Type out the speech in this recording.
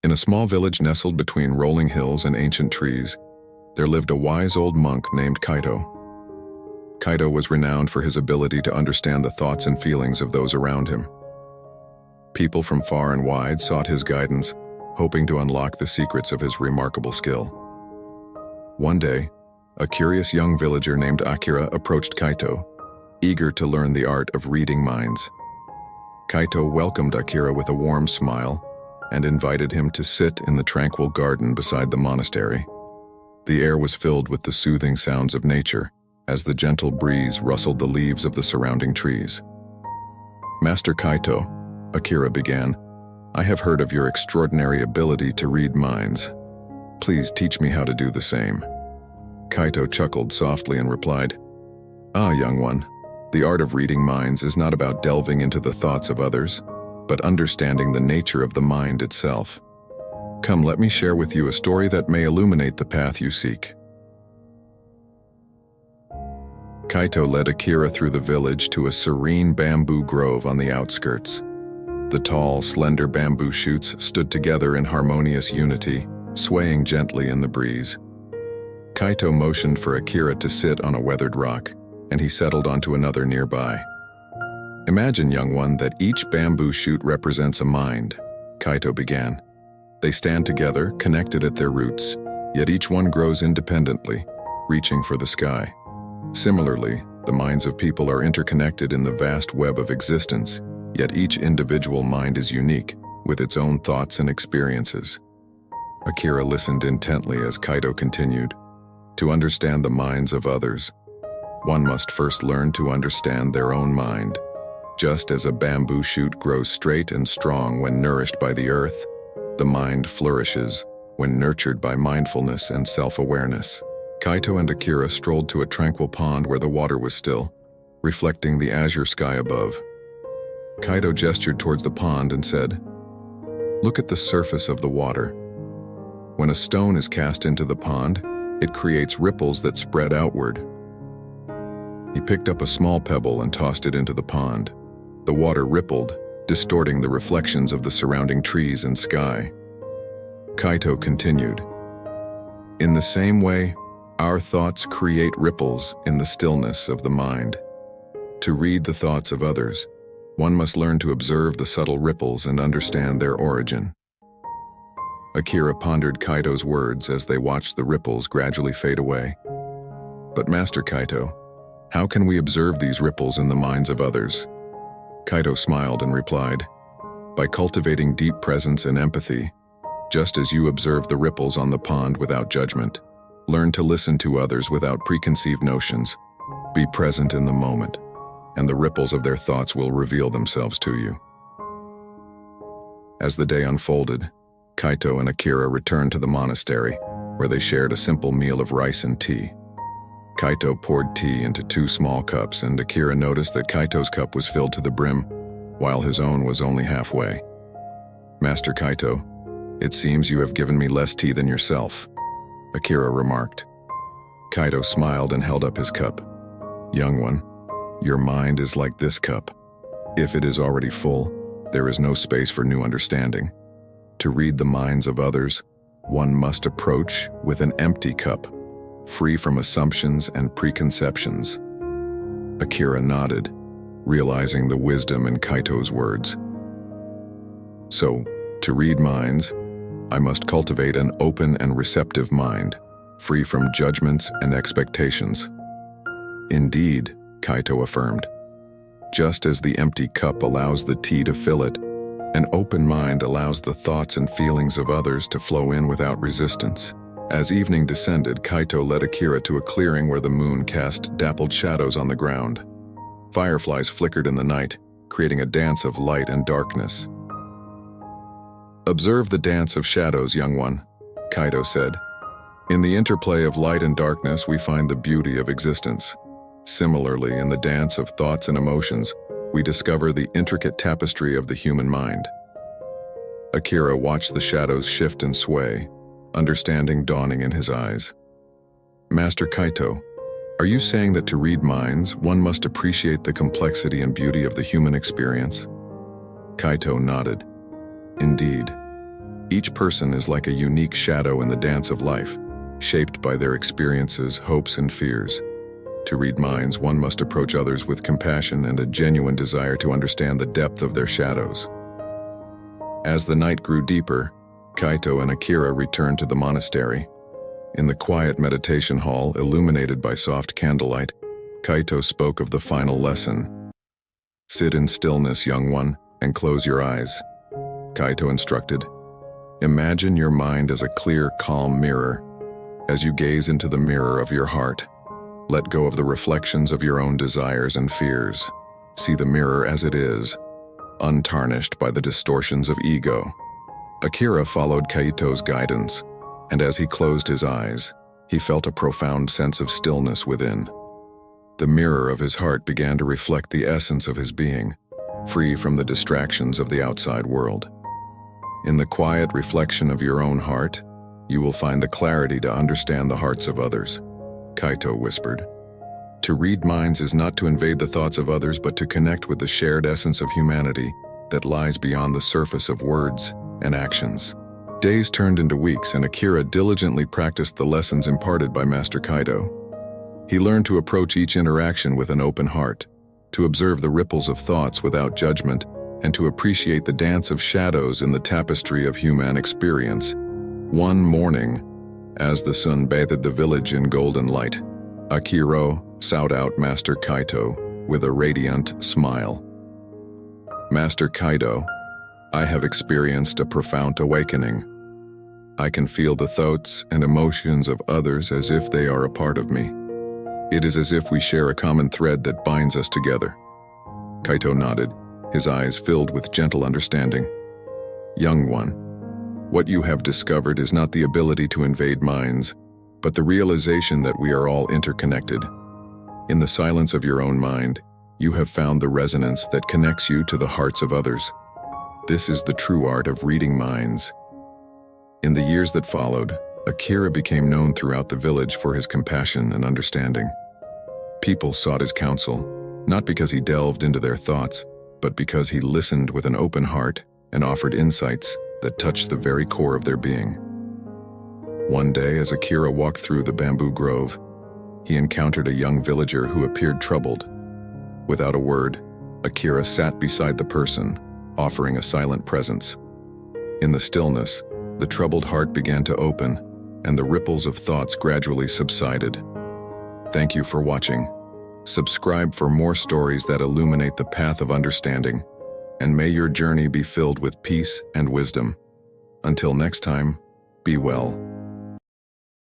In a small village nestled between rolling hills and ancient trees, there lived a wise old monk named Kaito. Kaito was renowned for his ability to understand the thoughts and feelings of those around him. People from far and wide sought his guidance, hoping to unlock the secrets of his remarkable skill. One day, a curious young villager named Akira approached Kaito, eager to learn the art of reading minds. Kaito welcomed Akira with a warm smile and invited him to sit in the tranquil garden beside the monastery. The air was filled with the soothing sounds of nature as the gentle breeze rustled the leaves of the surrounding trees. "Master Kaito," Akira began, "I have heard of your extraordinary ability to read minds. Please teach me how to do the same." Kaito chuckled softly and replied, "Ah, young one, the art of reading minds is not about delving into the thoughts of others, but understanding the nature of the mind itself. Come, let me share with you a story that may illuminate the path you seek." Kaito led Akira through the village to a serene bamboo grove on the outskirts. The tall, slender bamboo shoots stood together in harmonious unity, swaying gently in the breeze. Kaito motioned for Akira to sit on a weathered rock, and he settled onto another nearby. "Imagine, young one, that each bamboo shoot represents a mind," Kaito began. "They stand together, connected at their roots, yet each one grows independently, reaching for the sky. Similarly, the minds of people are interconnected in the vast web of existence, yet each individual mind is unique, with its own thoughts and experiences." Akira listened intently as Kaito continued. "To understand the minds of others, one must first learn to understand their own mind. Just as a bamboo shoot grows straight and strong when nourished by the earth, the mind flourishes when nurtured by mindfulness and self-awareness." Kaito and Akira strolled to a tranquil pond where the water was still, reflecting the azure sky above. Kaito gestured towards the pond and said, "Look at the surface of the water. When a stone is cast into the pond, it creates ripples that spread outward." He picked up a small pebble and tossed it into the pond. The water rippled, distorting the reflections of the surrounding trees and sky. Kaito continued, "In the same way, our thoughts create ripples in the stillness of the mind. To read the thoughts of others, one must learn to observe the subtle ripples and understand their origin." Akira pondered Kaito's words as they watched the ripples gradually fade away. "But Master Kaito, how can we observe these ripples in the minds of others?" Kaito smiled and replied, "By cultivating deep presence and empathy, just as you observe the ripples on the pond without judgment. Learn to listen to others without preconceived notions. Be present in the moment, and the ripples of their thoughts will reveal themselves to you." As the day unfolded, Kaito and Akira returned to the monastery, where they shared a simple meal of rice and tea. Kaito poured tea into 2 small cups, and Akira noticed that Kaito's cup was filled to the brim, while his own was only halfway. "Master Kaito, it seems you have given me less tea than yourself," Akira remarked. Kaito smiled and held up his cup. "Young one, your mind is like this cup. If it is already full, there is no space for new understanding. To read the minds of others, one must approach with an empty cup, free from assumptions and preconceptions." Akira nodded, realizing the wisdom in Kaito's words. "So, to read minds, I must cultivate an open and receptive mind, free from judgments and expectations." "Indeed," Kaito affirmed. "Just as the empty cup allows the tea to fill it, an open mind allows the thoughts and feelings of others to flow in without resistance." As evening descended, Kaito led Akira to a clearing where the moon cast dappled shadows on the ground. Fireflies flickered in the night, creating a dance of light and darkness. "Observe the dance of shadows, young one," Kaito said. "In the interplay of light and darkness, we find the beauty of existence. Similarly, in the dance of thoughts and emotions, we discover the intricate tapestry of the human mind." Akira watched the shadows shift and sway, understanding dawning in his eyes. "Master Kaito, are you saying that to read minds, one must appreciate the complexity and beauty of the human experience?" Kaito nodded. "Indeed. Each person is like a unique shadow in the dance of life, shaped by their experiences, hopes, and fears. To read minds, one must approach others with compassion and a genuine desire to understand the depth of their shadows. As the night grew deeper, Kaito and Akira returned to the monastery. In the quiet meditation hall, illuminated by soft candlelight, Kaito spoke of the final lesson. "Sit in stillness, young one, and close your eyes," Kaito instructed. "Imagine your mind as a clear, calm mirror. As you gaze into the mirror of your heart, let go of the reflections of your own desires and fears. See the mirror as it is, untarnished by the distortions of ego." Akira followed Kaito's guidance, and as he closed his eyes, he felt a profound sense of stillness within. The mirror of his heart began to reflect the essence of his being, free from the distractions of the outside world. In the quiet reflection of your own heart, you will find the clarity to understand the hearts of others, Kaito whispered. To read minds is not to invade the thoughts of others, but to connect with the shared essence of humanity that lies beyond the surface of words and actions. Days turned into weeks, and Akira diligently practiced the lessons imparted by Master Kaito. He learned to approach each interaction with an open heart, to observe the ripples of thoughts without judgment, and to appreciate the dance of shadows in the tapestry of human experience. One morning, as the sun bathed the village in golden light, Akira sought out Master Kaito with a radiant smile. "Master Kaito, I have experienced a profound awakening. I can feel the thoughts and emotions of others as if they are a part of me. It is as if we share a common thread that binds us together." Kaito nodded, his eyes filled with gentle understanding. "Young one, what you have discovered is not the ability to invade minds, but the realization that we are all interconnected. In the silence of your own mind, you have found the resonance that connects you to the hearts of others. This is the true art of reading minds." In the years that followed, Akira became known throughout the village for his compassion and understanding. People sought his counsel, not because he delved into their thoughts, but because he listened with an open heart and offered insights that touched the very core of their being. One day, as Akira walked through the bamboo grove, he encountered a young villager who appeared troubled. Without a word, Akira sat beside the person, offering a silent presence. In the stillness, the troubled heart began to open, and the ripples of thoughts gradually subsided. Thank you for watching. Subscribe for more stories that illuminate the path of understanding, and may your journey be filled with peace and wisdom. Until next time, be well.